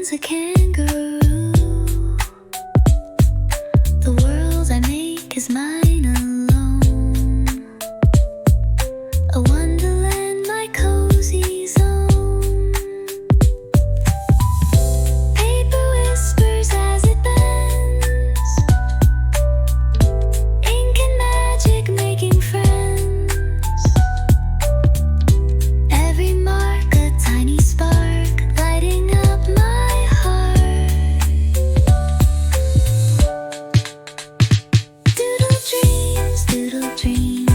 one's a kangaroo. The world I make is mine alone. A wonderland, my cozy zone. Paper whispers as it bends. Ink and magic making friends. Every mark a tiny spark, lighting up my heart. Doodle dreams,